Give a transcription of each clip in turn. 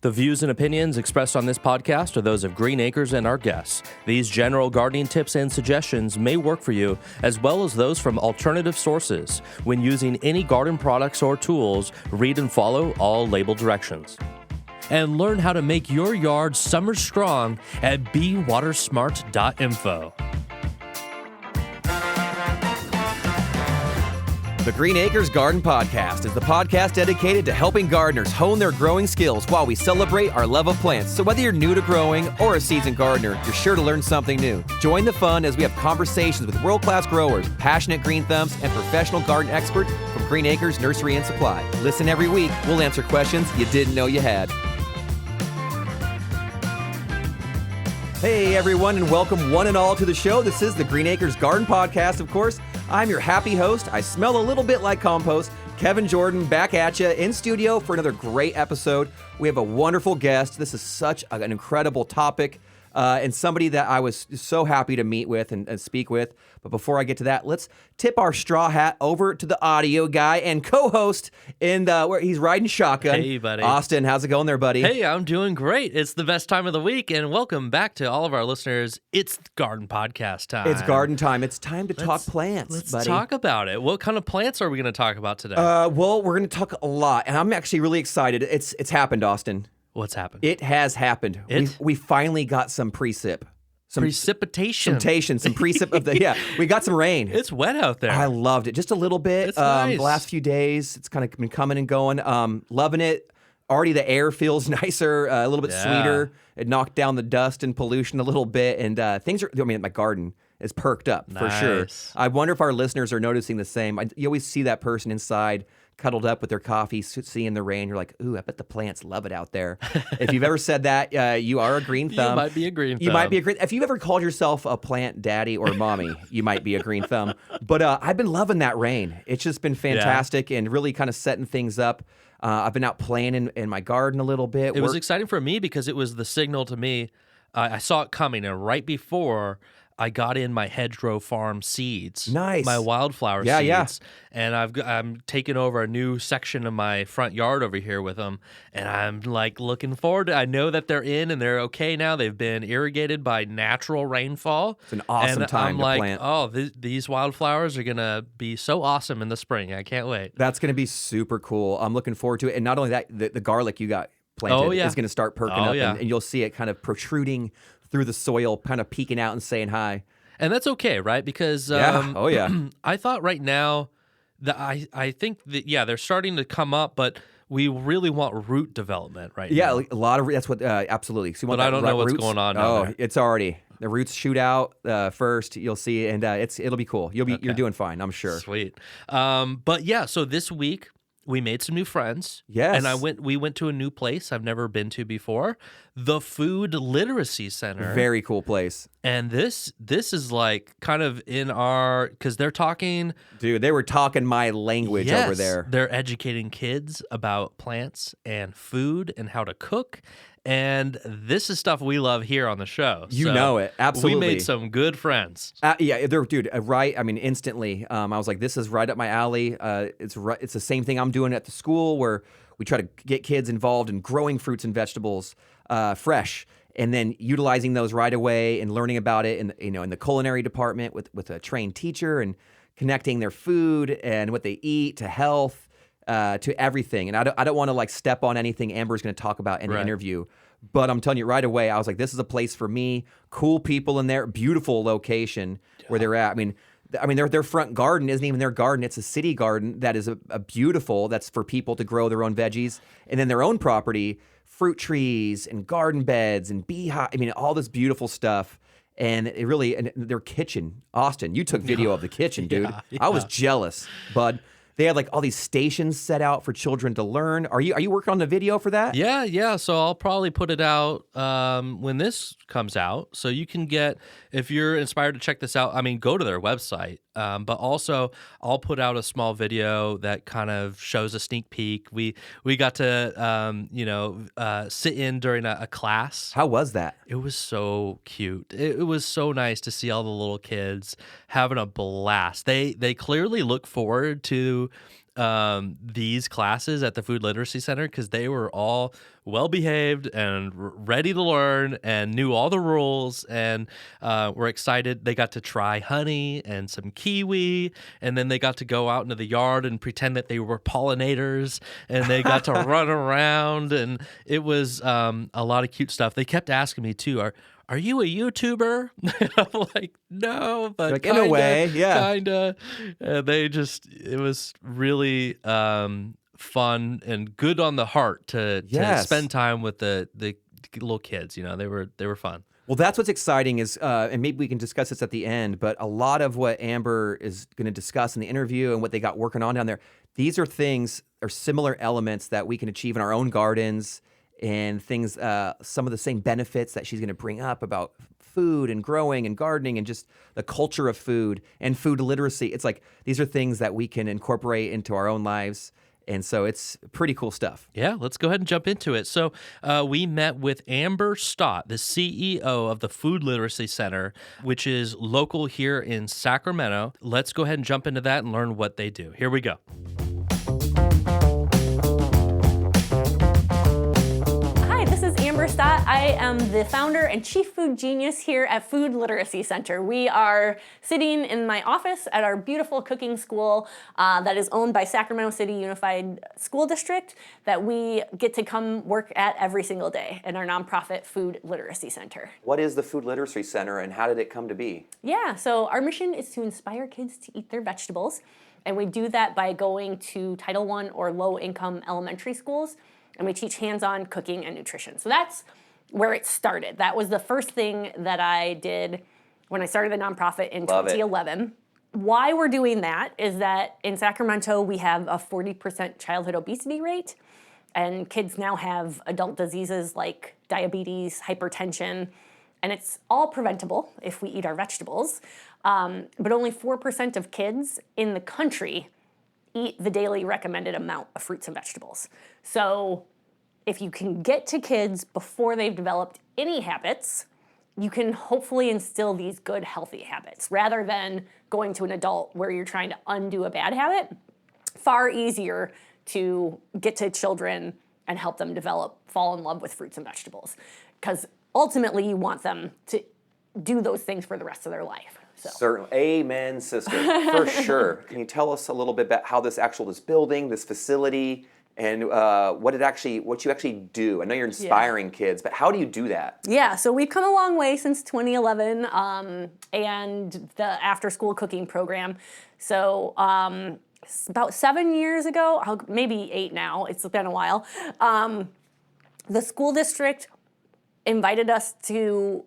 The views and opinions expressed on this podcast are those of Green Acres and our guests. These general gardening tips and suggestions may work for you, as well as those from alternative sources. When using any garden products or tools, read and follow all label directions. And learn how to make your yard summer strong at bewatersmart.info. The Green Acres Garden Podcast is the podcast dedicated to helping gardeners hone their growing skills while we celebrate our love of plants. So whether you're new to growing or a seasoned gardener, you're sure to learn something new. Join the fun as we have conversations with world-class growers, passionate green thumbs, and professional garden experts from Green Acres Nursery and Supply. Listen every week. We'll answer questions you didn't know you had. Hey everyone, and welcome one and all to the show. This is the Green Acres Garden Podcast, of course. I'm your happy host. I smell a little bit like compost. Kevin Jordan back at you in studio for another great episode. We have a wonderful guest. This is such an incredible topic and somebody that I was so happy to meet with and speak with. But before I get to that, let's tip our straw hat over to the audio guy and co-host where he's riding shotgun. Hey, buddy. Austin, how's it going there, buddy? Hey, I'm doing great. It's the best time of the week, and welcome back to all of our listeners. It's garden podcast time. It's garden time. It's time to talk plants, Let's buddy. talk about it. What kind of plants are we going to talk about today? Well, we're going to talk a lot, and I'm actually really excited. It's happened, Austin. What's happened? It has happened. We finally got some precip. Precipitation. Some precip of the, we got some rain. It's wet out there. I loved it. Just a little bit. It's nice. The last few days, it's kind of been coming and going. Loving it. Already the air feels nicer, a little bit sweeter. It knocked down the dust and pollution a little bit, and things are, my garden is perked up for sure. I wonder if our listeners are noticing the same. You always see that person inside cuddled up with their coffee, seeing the rain. You're like, ooh, I bet the plants love it out there. If you've ever said that, you are a green thumb. You might be a green thumb. You might be a green. If you've ever called yourself a plant daddy or mommy, you might be a green thumb. But I've been loving that rain. It's just been fantastic and really kind of setting things up. I've been out playing in my garden a little bit. It was exciting for me because it was the signal to me. I saw it coming, and right before I got in my hedgerow farm seeds. Nice. My wildflower seeds. Yeah. And I'm taking over a new section of my front yard over here with them. And I'm like looking forward to, I know that they're in and they're okay now. They've been irrigated by natural rainfall. It's an awesome time to plant. Oh, these wildflowers are going to be so awesome in the spring. I can't wait. That's going to be super cool. I'm looking forward to it. And not only that, the garlic you got planted is going to start perking up. And you'll see it kind of protruding through the soil, kind of peeking out and saying hi. And that's okay, right? Because I thought right now that I think that they're starting to come up, but we really want root development right now. Yeah, a lot of that's what absolutely. So but I don't know what's going on down there. It's already the roots shoot out first. You'll see, and it'll be cool. You're doing fine, I'm sure. Sweet. So this week we made some new friends. Yes. And we went to a new place I've never been to before, the Food Literacy Center. Very cool place. And this is like kind of in our, because they're talking. Dude, they were talking my language over there. They're educating kids about plants and food and how to cook. And this is stuff we love here on the show. You know it. Absolutely. We made some good friends. Instantly. I was like, this is right up my alley. It's the same thing I'm doing at the school where we try to get kids involved in growing fruits and vegetables fresh, and then utilizing those right away and learning about it in the culinary department with a trained teacher and connecting their food and what they eat to health. To everything. And I don't want to like step on anything Amber's going to talk about in the interview, but I'm telling you right away, I was like, this is a place for me. Cool people in there, beautiful location where they're at. I mean, their front garden isn't even their garden. It's a city garden that is a beautiful, that's for people to grow their own veggies. And then their own property, fruit trees and garden beds and beehive. I mean, all this beautiful stuff. And and their kitchen, Austin, you took video of the kitchen, dude. Yeah. I was jealous, bud. They had like all these stations set out for children to learn. Are you working on the video for that? Yeah. So I'll probably put it out when this comes out. So you can get, if you're inspired to check this out, go to their website. But also, I'll put out a small video that kind of shows a sneak peek. We got to sit in during a class. How was that? It was so cute. It was so nice to see all the little kids having a blast. They clearly look forward to these classes at the Food Literacy Center because they were all well behaved and ready to learn and knew all the rules and were excited. They got to try honey and some kiwi, and then they got to go out into the yard and pretend that they were pollinators, and they got to run around, and it was a lot of cute stuff. They kept asking me too, are you a YouTuber? And I'm like, no, but Like, kinda, in a way, yeah. kinda. It was really fun and good on the heart to Yes. spend time with the little kids. They were fun. Well, that's what's exciting is, and maybe we can discuss this at the end, but a lot of what Amber is going to discuss in the interview and what they got working on down there, these are things or similar elements that we can achieve in our own gardens and things, some of the same benefits that she's going to bring up about food and growing and gardening and just the culture of food and food literacy. It's like these are things that we can incorporate into our own lives. And so it's pretty cool stuff. Yeah, let's go ahead and jump into it. So we met with Amber Stott, the CEO of the Food Literacy Center, which is local here in Sacramento. Let's go ahead and jump into that and learn what they do. Here we go. This is Amber Stott. I am the founder and chief food genius here at Food Literacy Center. We are sitting in my office at our beautiful cooking school that is owned by Sacramento City Unified School District that we get to come work at every single day in our nonprofit Food Literacy Center. What is the Food Literacy Center and how did it come to be? Yeah, so our mission is to inspire kids to eat their vegetables, and we do that by going to Title I or low-income elementary schools, and we teach hands-on cooking and nutrition. So that's where it started. That was the first thing that I did when I started the nonprofit in 2011. Why we're doing that is that in Sacramento, we have a 40% childhood obesity rate, and kids now have adult diseases like diabetes, hypertension, and it's all preventable if we eat our vegetables. But only 4% of kids in the country eat the daily recommended amount of fruits and vegetables. So if you can get to kids before they've developed any habits, you can hopefully instill these good, healthy habits rather than going to an adult where you're trying to undo a bad habit. Far easier to get to children and help them fall in love with fruits and vegetables, because ultimately you want them to do those things for the rest of their life. So. Certainly. Amen, sister. For sure. Can you tell us a little bit about how this building, this facility, and what you actually do? I know you're inspiring kids, but how do you do that? Yeah, so we've come a long way since 2011 and the after-school cooking program. So about 7 years ago, maybe 8 now, it's been a while, the school district invited us to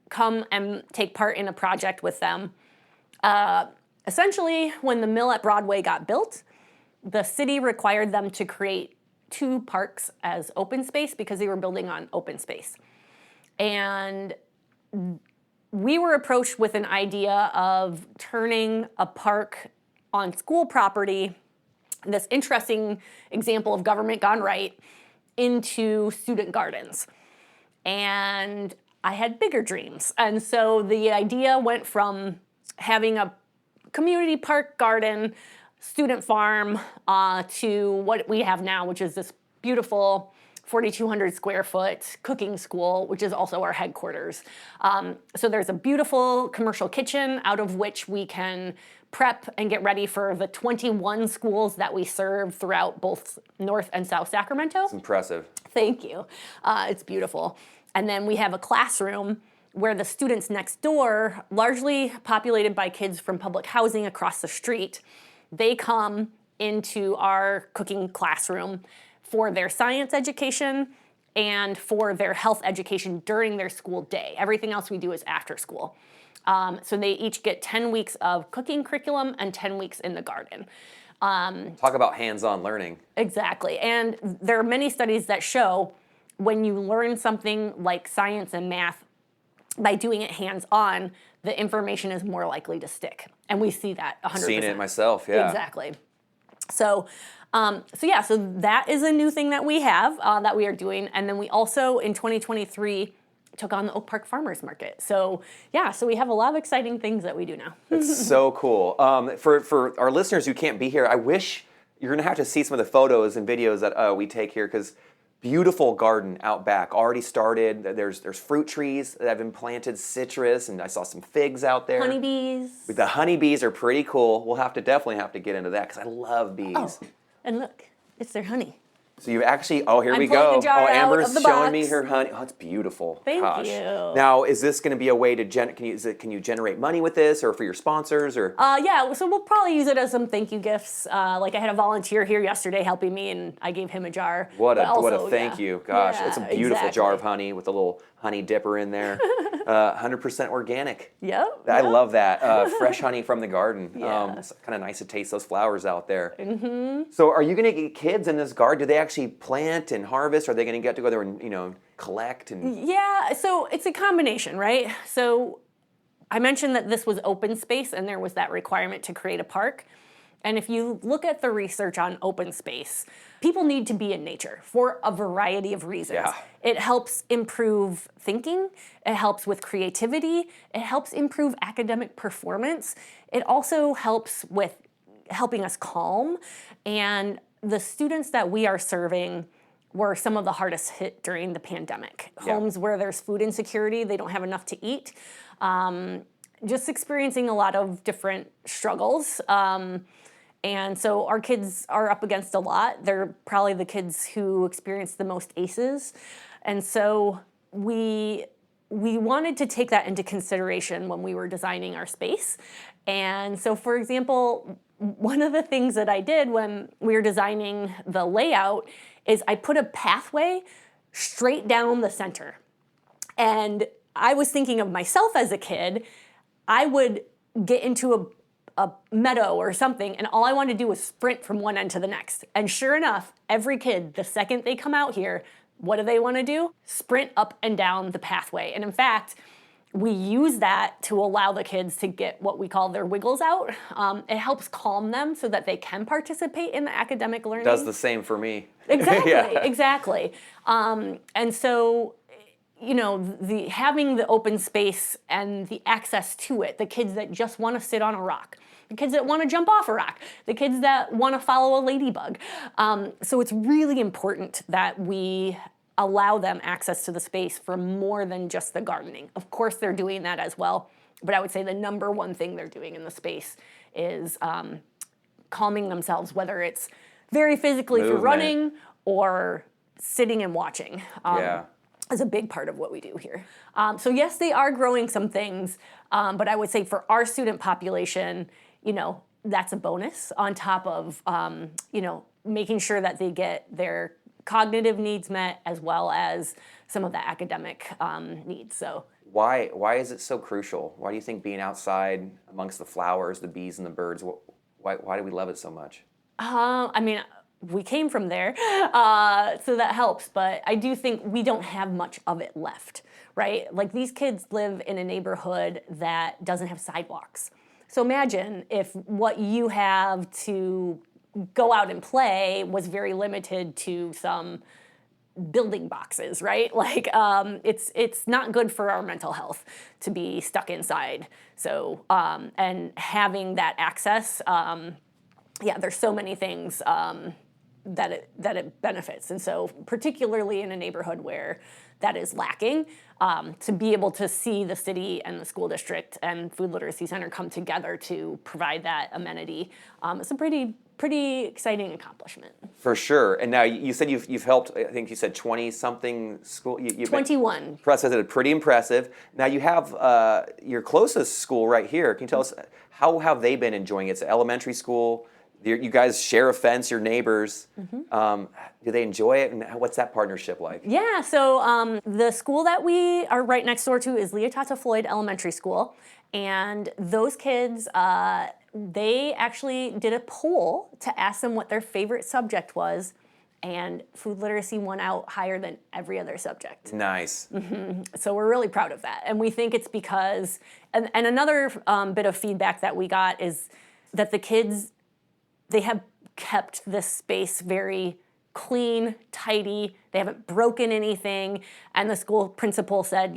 come and take part in a project with them. Essentially, when the mill at Broadway got built, the city required them to create 2 parks as open space because they were building on open space. And we were approached with an idea of turning a park on school property, this interesting example of government gone right, into student gardens. And I had bigger dreams. And so the idea went from having a community park garden, student farm, to what we have now, which is this beautiful 4,200 square foot cooking school, which is also our headquarters. So there's a beautiful commercial kitchen out of which we can prep and get ready for the 21 schools that we serve throughout both North and South Sacramento. It's impressive. Thank you. It's beautiful. And then we have a classroom where the students next door, largely populated by kids from public housing across the street, they come into our cooking classroom for their science education and for their health education during their school day. Everything else we do is after school. So they each get 10 weeks of cooking curriculum and 10 weeks in the garden. Talk about hands-on learning. Exactly. And there are many studies that show when you learn something like science and math by doing it hands-on, the information is more likely to stick. And we see that 100%. Seen it myself, yeah. Exactly. So that is a new thing that we have, that we are doing. And then we also, in 2023, took on the Oak Park Farmers Market. So we have a lot of exciting things that we do now. It's so cool. For our listeners who can't be here, I wish you're going to have to see some of the photos and videos that we take here, because Beautiful garden out back, already started. There's fruit trees that have been planted, citrus, and I saw some figs out there. Honeybees. The honeybees are pretty cool. We'll definitely have to get into that because I love bees. Oh, and look, it's their honey. So you actually, oh, here I'm we pulling go. the jar Oh, out Amber's of the showing me box. her honey. Oh, it's beautiful. Thank Gosh. you. Now, is this going to be a way to can you generate money with this, or for your sponsors, or? Yeah, so we'll probably use it as some thank you gifts. Like I had a volunteer here yesterday helping me, and I gave him a jar. What But a thank you. Gosh, Yeah, it's a beautiful jar of exactly. honey with a little honey dipper in there. 100% organic. Yep. I love that. Fresh honey from the garden. Yeah. It's kind of nice to taste those flowers out there. Mm-hmm. So are you going to get kids in this garden? Do they actually plant and harvest? Are they going to get to go there and, collect? And Yeah, so it's a combination, right? So I mentioned that this was open space and there was that requirement to create a park. And if you look at the research on open space, people need to be in nature for a variety of reasons. Yeah. It helps improve thinking, it helps with creativity, it helps improve academic performance. It also helps with helping us calm. And the students that we are serving were some of the hardest hit during the pandemic. Yeah. Homes where there's food insecurity, they don't have enough to eat. Just experiencing a lot of different struggles. And so our kids are up against a lot. They're probably the kids who experience the most ACEs. And so we wanted to take that into consideration when we were designing our space. And so, for example, one of the things that I did when we were designing the layout is I put a pathway straight down the center. And I was thinking of myself as a kid. I would get into a meadow or something, and all I wanted to do was sprint from one end to the next. And sure enough, every kid, the second they come out here, what do they want to do? Sprint up and down the pathway. And in fact, we use that to allow the kids to get what we call their wiggles out. It helps calm them so that they can participate in the academic learning. does the same for me. Exactly, Yeah. exactly. And so, having the open space and the access to it, the kids that just want to sit on a rock, the kids that want to jump off a rock, the kids that want to follow a ladybug. So it's really important that we allow them access to the space for more than just the gardening. Of course, they're doing that as well, but I would say the number one thing they're doing in the space is calming themselves, whether it's very physically through Movement. running or sitting and watching. Yeah. Is a big part of what we do here. So yes, they are growing some things, but I would say for our student population, that's a bonus on top of, making sure that they get their cognitive needs met as well as some of the academic needs. So Why is it so crucial? Why do you think being outside amongst the flowers, the bees and the birds, why do we love it so much? We came from there, so that helps. But I do think we don't have much of it left, right? Like these kids live in a neighborhood that doesn't have sidewalks. So imagine if what you have to go out and play was very limited to some building boxes, right? Like it's not good for our mental health to be stuck inside. So and having that access, there's so many things that it benefits. And so particularly in a neighborhood where that is lacking, to be able to see the city and the school district and Food Literacy Center come together to provide that amenity, it's a pretty exciting accomplishment. For sure. And now you said you've helped, I think you said 20-something school. 21. Impressive. Pretty impressive. Now you have your closest school right here. Can you tell us how have they been enjoying it? It's an elementary school. You guys share a fence, your neighbors. Mm-hmm. Do they enjoy it? And what's that partnership like? Yeah, so the school that we are right next door to is Leotata Floyd Elementary School. And those kids, they actually did a poll to ask them what their favorite subject was. And food literacy won out higher than every other subject. Nice. Mm-hmm. So we're really proud of that. And we think it's because, and another bit of feedback that we got is that the kids, they have kept this space very clean, tidy. They haven't broken anything. And the school principal said,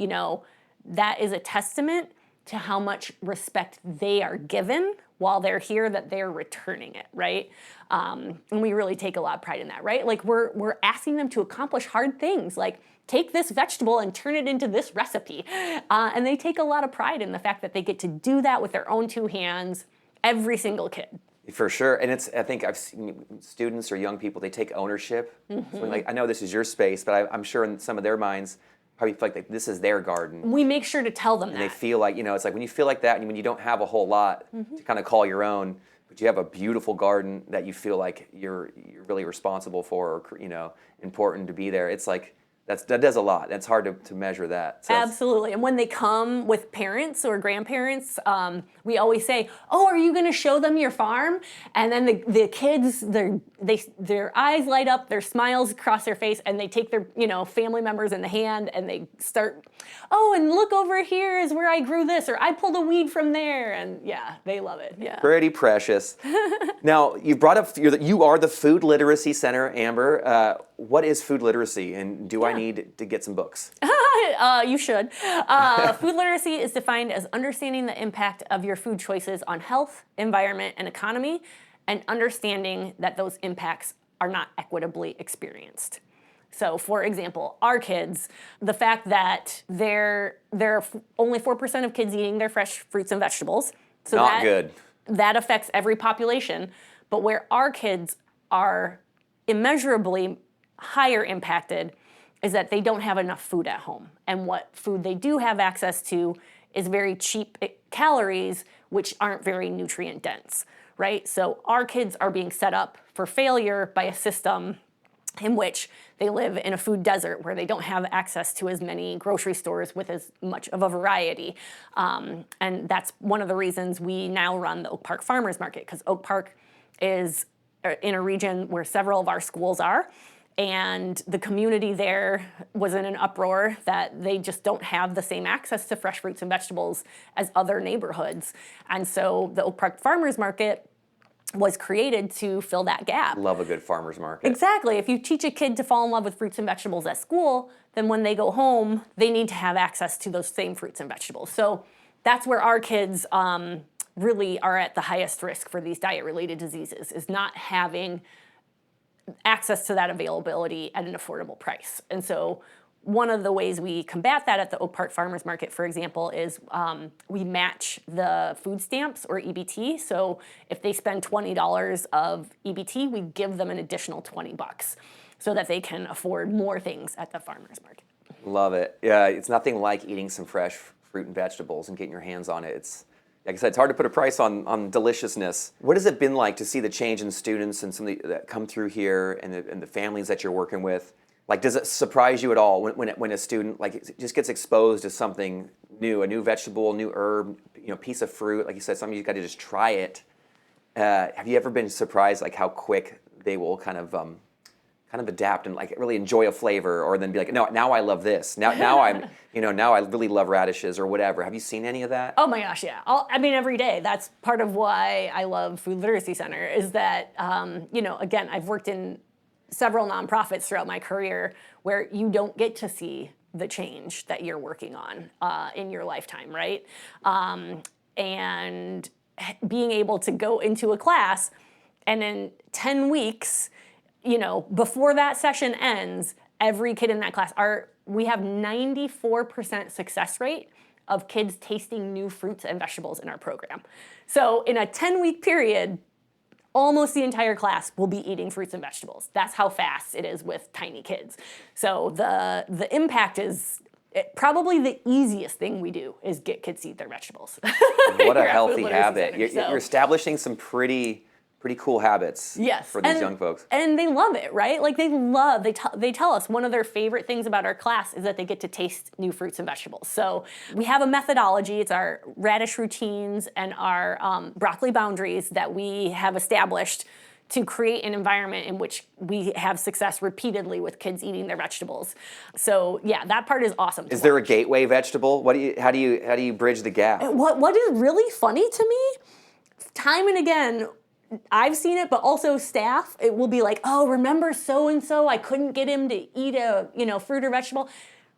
that is a testament to how much respect they are given while they're here, that they're returning it, right? And we really take a lot of pride in that, right? Like we're asking them to accomplish hard things, like take this vegetable and turn it into this recipe. And they take a lot of pride in the fact that they get to do that with their own two hands, every single kid. For sure, and I think I've seen students or young people, they take ownership. So like, I know this is your space, but I'm sure in some of their minds, probably feel like this is their garden. We make sure to tell them And that. they feel like, it's like when you feel like that and when you don't have a whole lot to kind of call your own, but you have a beautiful garden that you feel like you're really responsible for, or, important to be there. It's like, that does a lot. That's hard to measure that. So Absolutely. And when they come with parents or grandparents, we always say, "Oh, are you going to show them your farm?" And then the kids, their eyes light up, their smiles cross their face, and they take their family members in the hand and they start, "Oh, and look over here is where I grew this, or I pulled a weed from there," and yeah, they love it. Yeah. Pretty precious. Now, you brought up you are the Food Literacy Center, Amber. What is food literacy, and do I need to get some books? You should. Food literacy is defined as understanding the impact of your food choices on health, environment, and economy, and understanding that those impacts are not equitably experienced. So, for example, our kids, the fact that there are only 4% of kids eating their fresh fruits and vegetables. So Not good. That affects every population. But where our kids are immeasurably higher impacted is that they don't have enough food at home. And what food they do have access to is very cheap calories, which aren't very nutrient dense, right? So our kids are being set up for failure by a system in which they live in a food desert where they don't have access to as many grocery stores with as much of a variety. And that's one of the reasons we now run the Oak Park Farmers Market, because Oak Park is in a region where several of our schools are. And the community there was in an uproar that they just don't have the same access to fresh fruits and vegetables as other neighborhoods. And so the Oak Park Farmers Market was created to fill that gap. Love a good farmer's market. Exactly. If you teach a kid to fall in love with fruits and vegetables at school, then when they go home, they need to have access to those same fruits and vegetables. So that's where our kids really are at the highest risk for these diet-related diseases, is not having access to that availability at an affordable price. And so one of the ways we combat that at the Oak Park Farmers Market, for example, is we match the food stamps, or EBT. So if they spend $20 of EBT, we give them an additional $20 so that they can afford more things at the farmers market. Love it. Yeah, it's nothing like eating some fresh fruit and vegetables and getting your hands on it. It's, like I said, it's hard to put a price on deliciousness. What has it been like to see the change in students and some of that come through here, and the families that you're working with? Like, does it surprise you at all when a student just gets exposed to something new, a new vegetable, a new herb, piece of fruit? Like you said, sometimes you got to just try it. Have you ever been surprised how quick they will kind of adapt and really enjoy a flavor, or then be like, no, now I love this. Now I'm, now I really love radishes or whatever. Have you seen any of that? Oh my gosh, yeah. Every day. That's part of why I love Food Literacy Center, is that, again, I've worked in several nonprofits throughout my career where you don't get to see the change that you're working on in your lifetime, right? And being able to go into a class and in 10 weeks, before that session ends, every kid in that class we have 94% success rate of kids tasting new fruits and vegetables in our program. So in a 10-week period, almost the entire class will be eating fruits and vegetables. That's how fast it is with tiny kids. So the impact is probably the easiest thing we do is get kids to eat their vegetables. What a healthy habit. You're establishing some pretty cool habits for these young folks. And they love it, right? They tell us one of their favorite things about our class is that they get to taste new fruits and vegetables. So we have a methodology. It's our radish routines and our broccoli boundaries that we have established to create an environment in which we have success repeatedly with kids eating their vegetables. So yeah, that part is awesome. Is there a gateway vegetable? How do you bridge the gap? What is really funny to me, time and again, I've seen it, but also staff, it will be like, oh, remember so-and-so, I couldn't get him to eat a fruit or vegetable.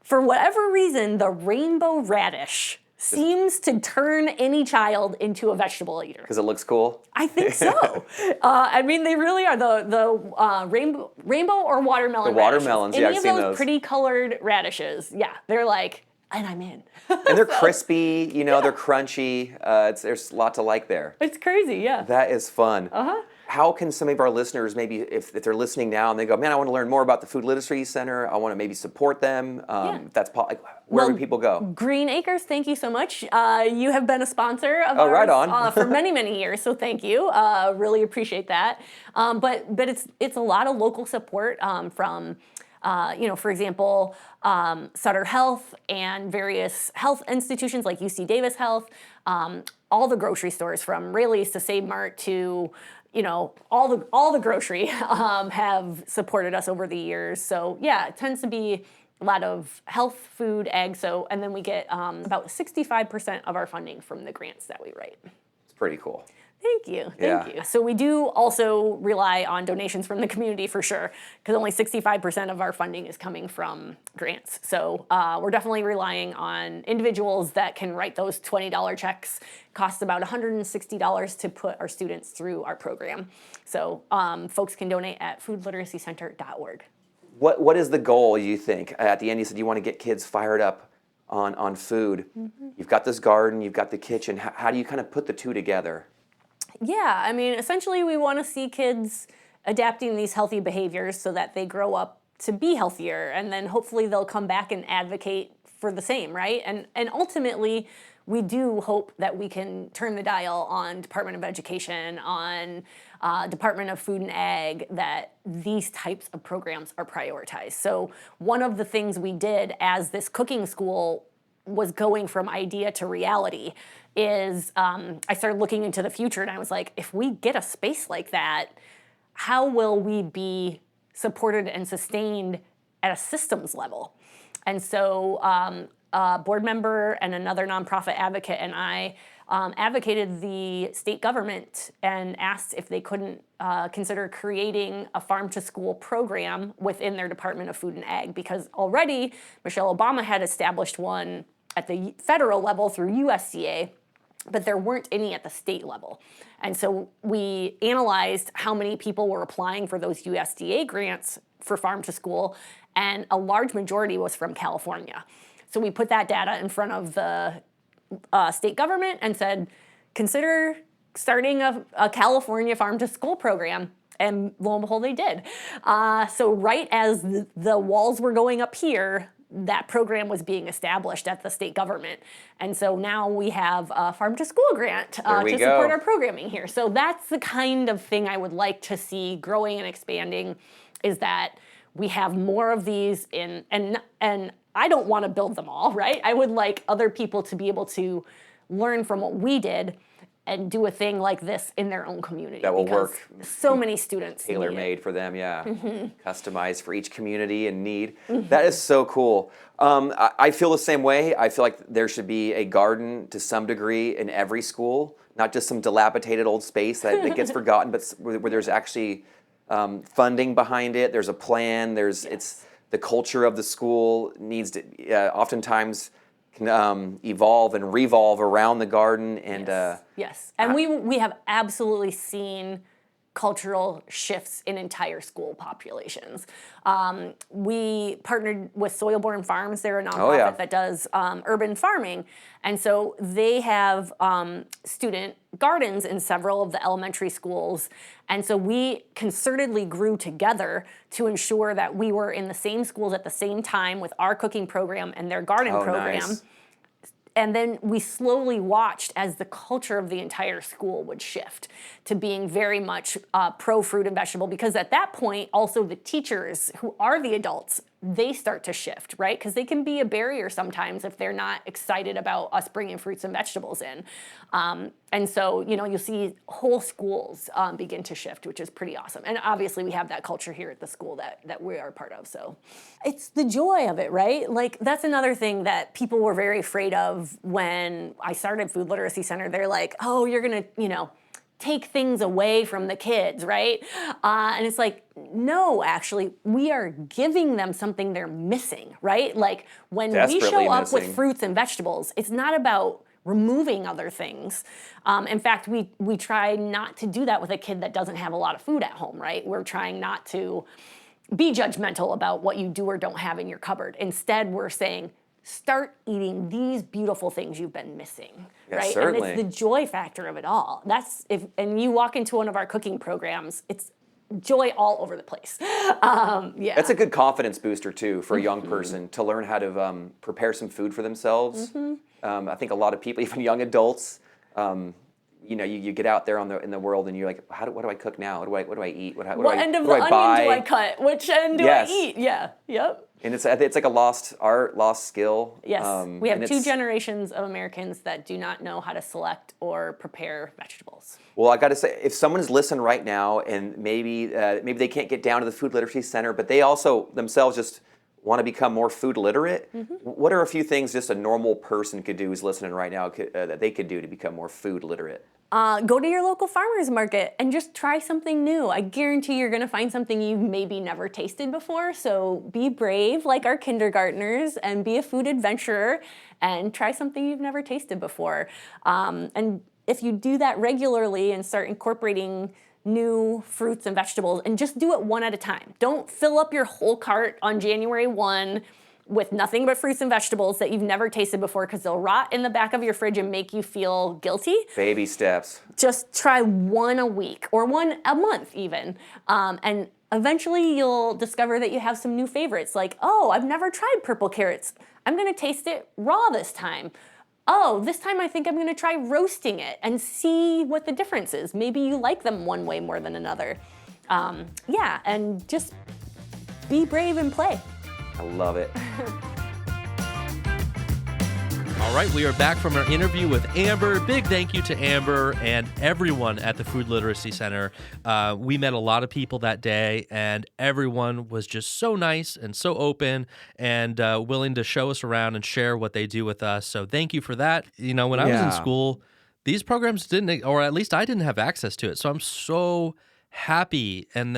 For whatever reason, the rainbow radish seems to turn any child into a vegetable eater. Because it looks cool? I think so. I mean, they really are the rainbow or watermelon. The watermelons, radishes. yeah, Any I've seen of those. Pretty colored radishes. Yeah, they're like, and I'm in. And they're crispy, they're crunchy. There's a lot to like there. It's crazy, yeah. That is fun. Uh-huh. How can some of our listeners, maybe if they're listening now and they go, man, I want to learn more about the Food Literacy Center, I want to maybe support them, if that's where would people go? Green Acres, thank you so much. You have been a sponsor of ours right on. for many, many years, so thank you. Really appreciate that. But it's a lot of local support from for example, Sutter Health and various health institutions like UC Davis Health, all the grocery stores from Rayleigh's to Save Mart to all the grocery have supported us over the years. So yeah, it tends to be a lot of health, food, ag. So and then we get about 65% of our funding from the grants that we write. It's pretty cool. Thank you. Thank you. So we do also rely on donations from the community for sure, because only 65% of our funding is coming from grants. So we're definitely relying on individuals that can write those $20 checks. Costs about $160 to put our students through our program. So folks can donate at foodliteracycenter.org. What is the goal, you think? At the end, you said you want to get kids fired up on food. Mm-hmm. You've got this garden, you've got the kitchen. How do you kind of put the two together? Yeah, I mean, essentially we want to see kids adapting these healthy behaviors so that they grow up to be healthier, and then hopefully they'll come back and advocate for the same, right? And ultimately, we do hope that we can turn the dial on Department of Education, on Department of Food and Ag, that these types of programs are prioritized. So one of the things we did as this cooking school was going from idea to reality is I started looking into the future, and I was like, if we get a space like that, how will we be supported and sustained at a systems level? And so a board member and another nonprofit advocate and I advocated the state government and asked if they couldn't consider creating a farm-to-school program within their Department of Food and Ag, because already Michelle Obama had established one at the federal level through USDA, but there weren't any at the state level. And so we analyzed how many people were applying for those USDA grants for farm to school, and a large majority was from California. So we put that data in front of the state government and said, consider starting a California farm to school program. And lo and behold, they did. So right as the walls were going up here, that program was being established at the state government. And so now we have a farm to school grant to support our programming here. So that's the kind of thing I would like to see growing and expanding, is that we have more of these and I don't want to build them all, right? I would like other people to be able to learn from what we did and do a thing like this in their own community. That will work. So many students tailor-made for them, yeah. Mm-hmm. Customized for each community and need. Mm-hmm. That is so cool. I feel the same way. I feel like there should be a garden to some degree in every school, not just some dilapidated old space that gets forgotten, but where there's actually funding behind it. There's a plan. It's the culture of the school needs to oftentimes can evolve and revolve around the garden. And yes. And we have absolutely seen cultural shifts in entire school populations. We partnered with Soilborne Farms. They're a nonprofit that does urban farming. And so they have student gardens in several of the elementary schools. And so we concertedly grew together to ensure that we were in the same schools at the same time with our cooking program and their garden program. Nice. And then we slowly watched as the culture of the entire school would shift to being very much pro fruit and vegetable, because at that point, also the teachers who are the adults, they start to shift, right? Because they can be a barrier sometimes if they're not excited about us bringing fruits and vegetables in. And so, you'll see whole schools begin to shift, which is pretty awesome. And obviously we have that culture here at the school that we are part of. So it's the joy of it, right? Like, that's another thing that people were very afraid of when I started Food Literacy Center. They're like, oh, you're going to, take things away from the kids, right? And it's like, no, actually, we are giving them something they're missing, right? Like when we show up with fruits and vegetables, it's not about removing other things. In fact, we try not to do that with a kid that doesn't have a lot of food at home, right? We're trying not to be judgmental about what you do or don't have in your cupboard. Instead, we're saying, start eating these beautiful things you've been missing, right? Certainly. And it's the joy factor of it all. And you walk into one of our cooking programs, it's joy all over the place. That's a good confidence booster too for a young person to learn how to prepare some food for themselves. I think a lot of people, even young adults, you get out there in the world and you're like, what do I cook now? What do I eat? What end of the onion do I cut? Which end do I eat? Yeah. Yep. And it's like a lost art, lost skill. Yes, we have 2 generations of Americans that do not know how to select or prepare vegetables. Well, I got to say, if someone's listening right now and maybe they can't get down to the Food Literacy Center, but they also themselves just want to become more food literate, what are a few things just a normal person could do who's listening right now that they could do to become more food literate? Go to your local farmer's market and just try something new. I guarantee you're going to find something you've maybe never tasted before. So be brave like our kindergartners and be a food adventurer and try something you've never tasted before. And if you do that regularly and start incorporating new fruits and vegetables, and just do it one at a time. Don't fill up your whole cart on January 1 with nothing but fruits and vegetables that you've never tasted before, because they'll rot in the back of your fridge and make you feel guilty. Baby steps. Just try one a week or one a month even. And eventually you'll discover that you have some new favorites, like, oh, I've never tried purple carrots. I'm gonna taste it raw this time. Oh, this time I think I'm gonna try roasting it and see what the difference is. Maybe you like them one way more than another. And just be brave and play. I love it. All right, we are back from our interview with Amber. Big thank you to Amber and everyone at the Food Literacy Center. We met a lot of people that day, and everyone was just so nice and so open and willing to show us around and share what they do with us. So thank you for that. When I was in school, these programs didn't, or at least I didn't have access to it. So I'm so happy and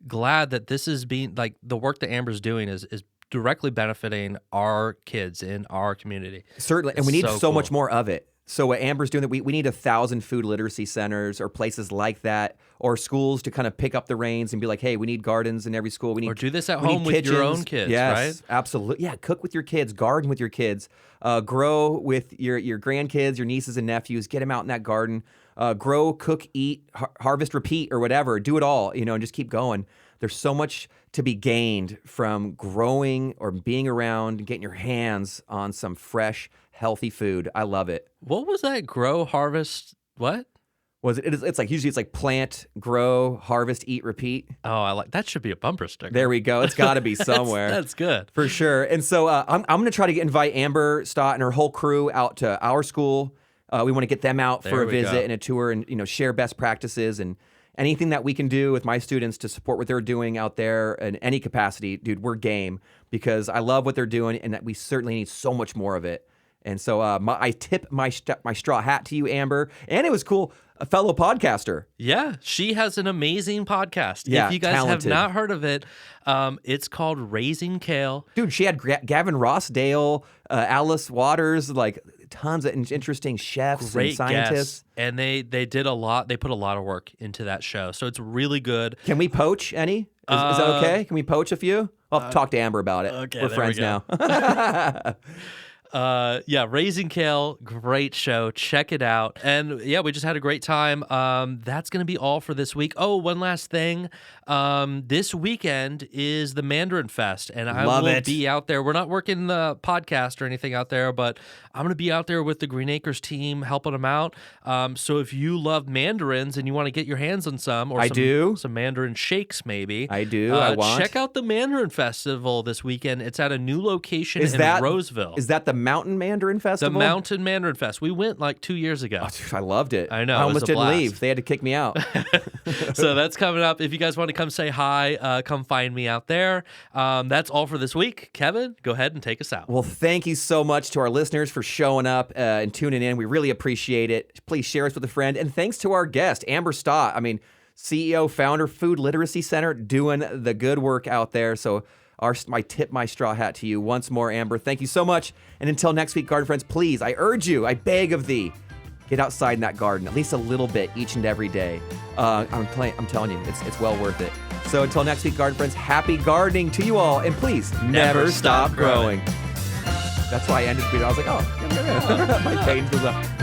glad that this is being, the work that Amber's doing is directly benefiting our kids in our community. Certainly, and we need so much more of it. So what Amber's doing, that we need 1,000 food literacy centers or places like that, or schools to kind of pick up the reins and be like, hey, we need gardens in every school. Or do this at home with your own kids, right? Absolutely. Yeah, cook with your kids, garden with your kids, grow with your grandkids, your nieces and nephews, get them out in that garden, grow, cook, eat, harvest, repeat, or whatever. Do it all, and just keep going. There's so much to be gained from growing or being around and getting your hands on some fresh, healthy food. I love it. What was that? Grow, harvest, what? It's like plant, grow, harvest, eat, repeat. Oh, that should be a bumper sticker. There we go. It's got to be somewhere. That's good. For sure. And so I'm going to try to invite Amber, Stott, and her whole crew out to our school. We want to get them out for a visit and a tour and share best practices and anything that we can do with my students to support what they're doing out there in any capacity. Dude, we're game, because I love what they're doing and that we certainly need so much more of it. And so I tip my straw hat to you, Amber. And it was cool, a fellow podcaster. Yeah, she has an amazing podcast. Yeah, if you guys talented. have not heard of it, it's called Raising Kale. Dude, she had Gavin Rossdale, Alice Waters, tons of interesting chefs and scientists. Guests. And they did a lot. They put a lot of work into that show. So it's really good. Can we poach any? Is that okay? Can we poach a few? I'll have to talk to Amber about it. Okay, we're friends now. Raising Kale, great show. Check it out. And we just had a great time. That's going to be all for this week. Oh, one last thing. This weekend is the Mandarin Fest, and I will be out there. We're not working the podcast or anything out there, but I'm going to be out there with the Green Acres team helping them out. So if you love mandarins and you want to get your hands on some, or some Mandarin shakes maybe. I do. I want. Check out the Mandarin Festival this weekend. It's at a new location in Roseville. Is that the Mountain Mandarin The Festival? Mountain Mandarin Fest. We went like 2 years ago. Oh, dude, I loved it. I know, I it was almost a didn't blast. leave. They had to kick me out. So that's coming up. If you guys want to come say hi, come find me out there. That's all for this week. Kevin, go ahead and take us out. Well, thank you so much to our listeners for showing up and tuning in. We really appreciate it. Please share us with a friend. And thanks to our guest, Amber Stott. I mean, CEO, founder, Food Literacy Center, doing the good work out there. So I tip my straw hat to you once more, Amber. Thank you so much. And until next week, garden friends, please, I urge you, I beg of thee, get outside in that garden at least a little bit each and every day. I'm telling you, it's well worth it. So until next week, garden friends, happy gardening to you all. And please, never stop growing. That's why I ended the video. I was like, oh, my cadence was up.